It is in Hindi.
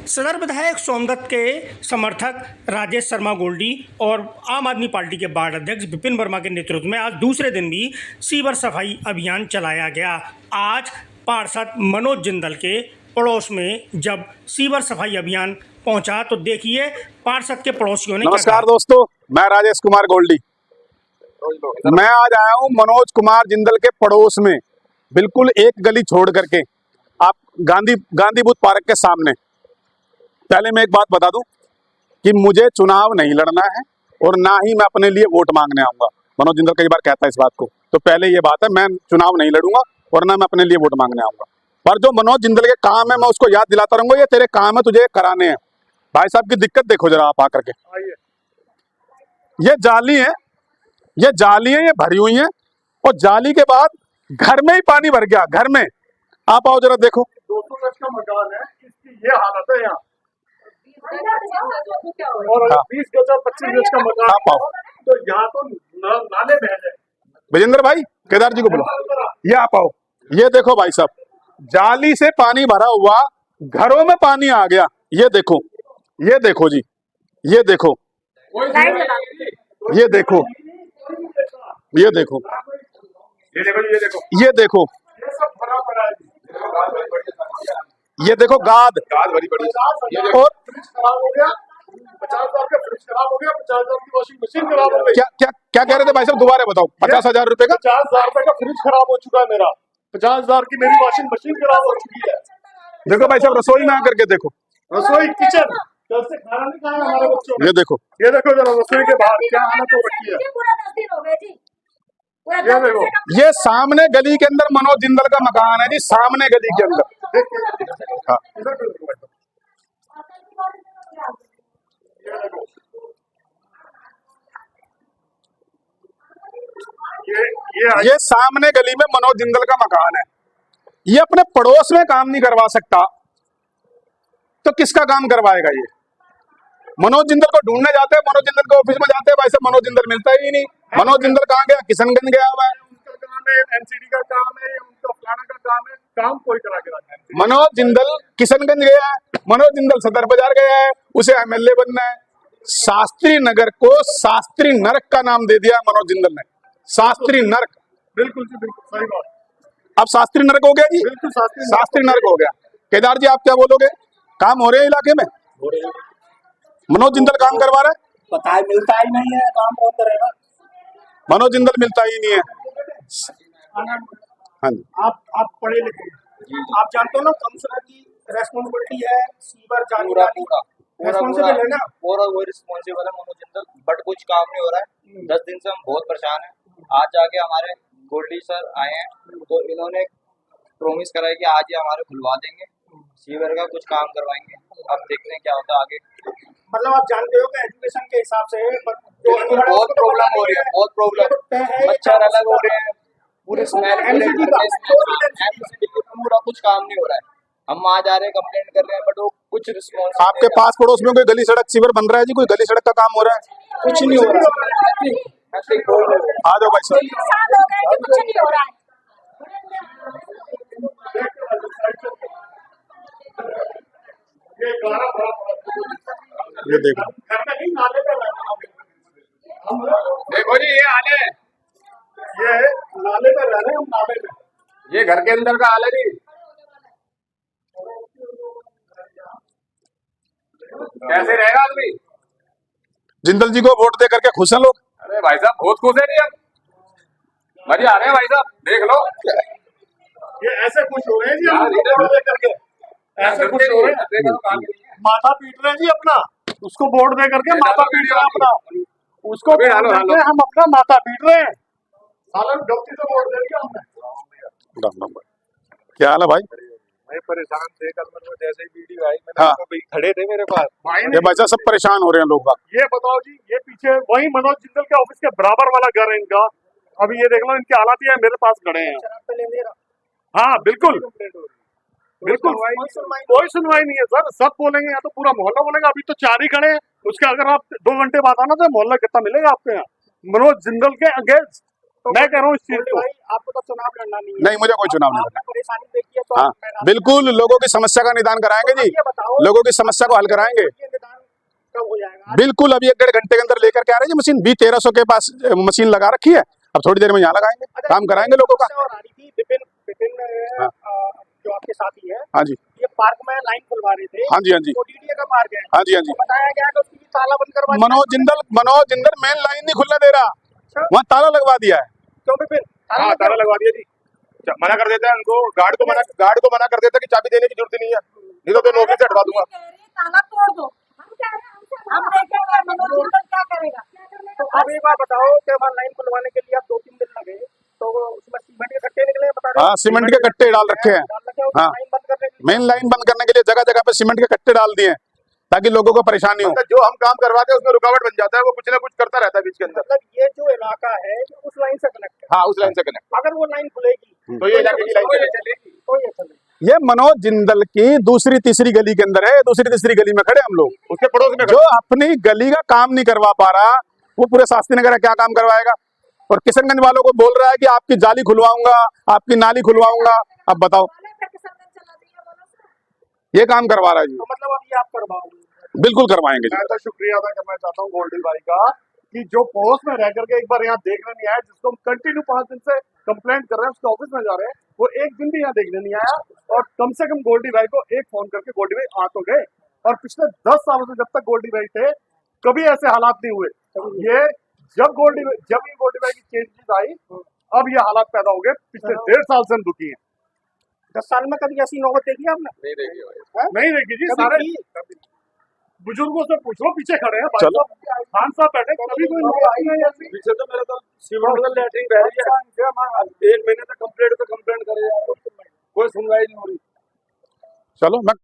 सदर विधायक सोमदत्त के समर्थक राजेश शर्मा गोल्डी और आम आदमी पार्टी के वार्ड अध्यक्ष विपिन वर्मा के नेतृत्व में आज दूसरे दिन भी सीवर सफाई अभियान चलाया गया। आज पार्षद मनोज जिंदल के पड़ोस में जब सीवर सफाई अभियान पहुंचा तो देखिए पार्षद के पड़ोसियों ने नमस्कार दोस्तों, मैं राजेश कुमार गोल्डी। मैं आज आया हूं मनोज कुमार जिंदल के पड़ोस में, बिल्कुल एक गली छोड़ करके आप गांधी बुद्ध पार्क के सामने। पहले मैं एक बात बता दूं कि मुझे चुनाव नहीं लड़ना है और ना ही मैं अपने लिए वोट मांगने आऊंगा। मनोज जिंदल कई बार कहता है इस बात को, तो पहले ये बात है, मैं चुनाव नहीं लड़ूंगा और ना मैं अपने लिए वोट मांगने आऊंगा। पर जो मनोज जिंदल के काम है मैं उसको याद दिलाता रहूंगा, ये तेरे काम है, तुझे कराने हैं। भाई साहब की दिक्कत देखो जरा आप आकर के। ये जाली है, ये भरी हुई है और जाली के बाद घर में ही पानी भर गया। घर में आप आओ जरा देखो, 200 गज का मकान है, इसकी ये हालत है यहाँ। और 20 गज और 25 गज का मकान, आप आओ। तो यहाँ तो नाले बह रहे। विजेंद्र भाई, केदार जी को बुलाओ, ये आप आओ। ये देखो भाई साहब, जाली से पानी भरा हुआ, घरों में पानी आ गया। ये देखो, ये देखो जी, ये देखो, ये देखो, ये देखो, ये देखो, ये सब भरा पड़ा है। ये देखो गाद भरी पड़ी और फ्रिज खराब हो गया, 50,000 का फ्रिज खराब हो गया, 50,000 की वॉशिंग मशीन खराब हो गई। क्या क्या क्या कह रहे थे भाई साहब, दोबारा बताओ। 50,000 रुपए का, 50,000 रुपए का फ्रिज खराब हो चुका है मेरा, 50,000 की मेरी वॉशिंग मशीन खराब हो चुकी है। देखो भाई साहब, रसोई में आकर के देखो, रसोई किचन, कल से खाना नहीं खाया हमारे बच्चों ने। ये देखो जरा रसोई के बाहर क्या हालत हो रखी है। ये देखो, ये सामने गली के अंदर मनोज जिंदल का मकान है जी, सामने गली के अंदर। हाँ। इधर पे देखो भाई। ये देखो, ये सामने गली में मनोज जिंदल का मकान है। ये अपने पड़ोस में काम नहीं करवा सकता तो किसका काम करवाएगा? ये मनोज जिंदल को ढूंढने जाते हैं, मनोज जिंदल के ऑफिस में जाते हैं, वैसे मनोज जिंदल मिलता ही नहीं। मनोज जिंदल कहाँ गया? किशनगंज गया हुआ है। उनका काम है, एमसीडी का काम है, उनका फलाना का काम है, काम कोई करा के रखा है। मनोज जिंदल किशनगंज गया है, मनोज जिंदल सदर बाजार गया है, उसे एमएलए बनना है। शास्त्री नगर को शास्त्री नरक का नाम दे दिया मनोज जिंदल ने, शास्त्री नरक। बिल्कुल जी, बिल्कुल सही बात। अब शास्त्री नरक हो गया जी, बिल्कुल शास्त्री नरक हो गया। केदार जी, आप क्या बोलोगे? काम हो रहे हैं इलाके में? मनोज जिंदल काम करवा रहा है, पता है मिलता ही नहीं है, काम कौन करेगा? मनोज जिंदल मिलता ही नहीं है। हाँ जी, आप पढ़े लिखे, आप जानते हो ना काउंसलर की रेस्पॉन्सिबिलिटी है सीवर जाने वाली, रेस्पॉन्सिबल है ना? पूरा वो रिस्पॉन्सिबल है मनोज जिंदल, बट कुछ काम नहीं हो रहा है। 10 दिन से हम बहुत परेशान हैं। आज जाके हमारे गोल्डी सर आए हैं, तो इन्होंने प्रॉमिस करा है कि आज ये हमारे खुलवा देंगे, सीवर का कुछ काम करवाएंगे। अब देखते हैं क्या होता है आगे। मतलब आप जानते हो कि एजुकेशन के हिसाब से बहुत प्रॉब्लम हो रही है, बहुत प्रॉब्लम, मच्छर अलग हो रहे हैं, पूरे स्मेल, पूरा कुछ काम नहीं हो रहा है। हम वहाँ जा रहे हैं, कंप्लेंट कर रहे हैं, बट वो कुछ रिस्पॉन्स। आपके पास पड़ोस में कोई गली सड़क सीवर बन रहा है जी? कोई गली सड़क का काम हो रहा है? कुछ नहीं हो रहा। आ जाओ भाई साहब, कुछ नहीं हो रहा है। ये गाना बड़ा ये देखो, घर में नहीं, नाले पे रहना हम लोग। देखो जी, ये हाल है, ये नाले पे रह रहे हैं हम, नाले पे। ये घर के अंदर का हाल है जी। कैसे रहेगा आदमी? जिंदल जी को वोट दे करके खुश हैं लोग? अरे भाई साहब, बहुत खुश है जी, हम मजे आ रहे हैं भाई साहब, देख लो। ये ऐसे खुश हो रहे हैं जी, हम वोट दे करके ऐसे खुश हो रहे हैं। माथा पीट रहे हैं जी अपना, उसको वोट दे करके माथा पीट रहे हैं अपना, उसको वोट दे हम अपना माथा पीट रहे हैं। सालन गलती से वोट दे दिया हमने। क्या हाल है भाई? मैं परेशान थे, कल मेरे को जैसे ही वीडियो आई, हाँ। भाई खड़े थे मेरे पास, ये भाई साहब सब परेशान हो रहे हैं लोग। ये बताओ जी, ये पीछे वही मनोज जिंदल के ऑफिस के बराबर वाला घर है इनका। अभी ये देख लो, इनके हालात ये मेरे पास खड़े हैं। हाँ बिल्कुल बिल्कुल, कोई सुनवाई नहीं है सर। सब बोलेंगे या तो पूरा मोहल्ला बोलेगा। अभी तो 4 ही खड़े हैं, उसके अगर आप 2 घंटे बाद आना तो मोहल्ला कितना मिलेगा आपको यहाँ? मनोज जिंदल के अगेंस्ट मैं कह रहा हूँ इस चीज गोल्डी को। भाई आपको तो चुनाव लड़ना नहीं है। नहीं, मुझे कोई चुनाव नहीं आपने परेशानी देखी है तो हाँ, मैं बिल्कुल लोगों की समस्या का निदान कराएंगे जी, ये बताओ लोगों की समस्या को हल कराएंगे। ये निदान कब हो जाएगा? बिल्कुल अभी 1 डेढ़ घंटे के अंदर लेकर के आ रहे हैं जी मशीन। 1300 के पास मशीन लगा रखी है, अब थोड़ी देर में यहाँ लगाएंगे, अच्छा, काम कराएंगे लोगों का। और आ रही थी विपिन विपिन हाँ। जो आपके साथी है, हाँ जी, ये पार्क में लाइन खुलवा रहे थे। हाँ जी, हाँ जी, वो डीडीए का पार्क है। हाँ जी, हाँ जी। तो बताया गया कि उसकी भी ताला बंद करवा दिया। मनोज जिंदल मेन लाइन नहीं खुलने दे रहा, अच्छा। वहाँ ताला लगवा दिया है। क्यों विपिन? हाँ, ताला लगवा दिया जी। मना कर देते हैं उनको, गार्ड को मना कर देते हैं कि चाबी देने की जरूरत नहीं है, नहीं तो नौकरी से हटवा दूंगा। ताला तोड़ दो। हम देखेंगे मनोज जिंदल क्या करेगा। तो अब एक बार बताओ कि वहाँ लाइन खुलवाने के लिए अब 2-3 दिन लगे, तो उसमें सीमेंट के कट्टे निकले, बता रहे हो? हाँ, सीमेंट के कट्टे डाल रखे हैं। डाल रखे हो, हाँ। लाइन बंद करने के लिए। मेन लाइन बंद करने के लिए जगह जगह पे सीमेंट के कट्टे डाल दिए हैं, ताकि लोगों को परेशानी हो। मतलब जो हम काम करवाते हैं उसमें रुकावट बन जाता है, वो कुछ ना कुछ करता रहता है बीच के अंदर। मतलब ये जो इलाका है ये उस लाइन से कनेक्ट है। हाँ, उस लाइन से कनेक्ट, अगर वो लाइन खुलेगी तो ये इलाके की लाइन चलेगी। तो ये चलेगी। ये मनोज जिंदल की दूसरी तीसरी गली के अंदर है, दूसरी तीसरी गली में खड़े हम लोग। उसके पड़ोस में जो अपनी गली का काम नहीं करवा पा रहा, वो पूरे शास्त्री नगर का क्या काम करवाएगा? और किशनगंज वालों को बोल रहा है कि आपकी जाली खुलवाऊंगा, आपकी नाली खुलवाऊंगा। अब बताओ, ये काम करवा रहा है जी, तो मतलब अब ये आप करवाओगे? बिल्कुल करवाएंगे जी। मैं तो शुक्रिया अदा करना चाहता हूँ गोल्डी भाई का, कि जो पड़ोस में रह करके एक बार यहाँ देखने नहीं आया, जिसको हम कंटिन्यू 5 दिन से कंप्लेंट कर रहे हैं, उसके ऑफिस में जा रहे हैं, वो एक दिन भी यहाँ देखने नहीं आया। और कम से कम गोल्डी भाई को एक फोन करके गोल्डी भाई आ तो गए। और पिछले 10 सालों से जब तक गोल्डी भाई थे, कभी ऐसे हालात नहीं हुए। ये जब ये गोल्डी भाई की चेंजेस आई, अब ये हालात पैदा हो गए। पिछले 1.5 साल से हम दुखी हैं। 10 साल में कभी ऐसी नौबत देखी आपने? नहीं देखी जी, कभी सारे की? बुजुर्गों से पूछ लो, पीछे खड़े हैं भाई चलो। साहब, खान साहब बैठे, कभी कोई नौबत आई है ऐसी? पीछे तो मेरे तो सीवर लैटरिन बह रही है, 1 महीने से कंप्लेंट करे, कोई सुनवाई नहीं हो रही। चलो मैं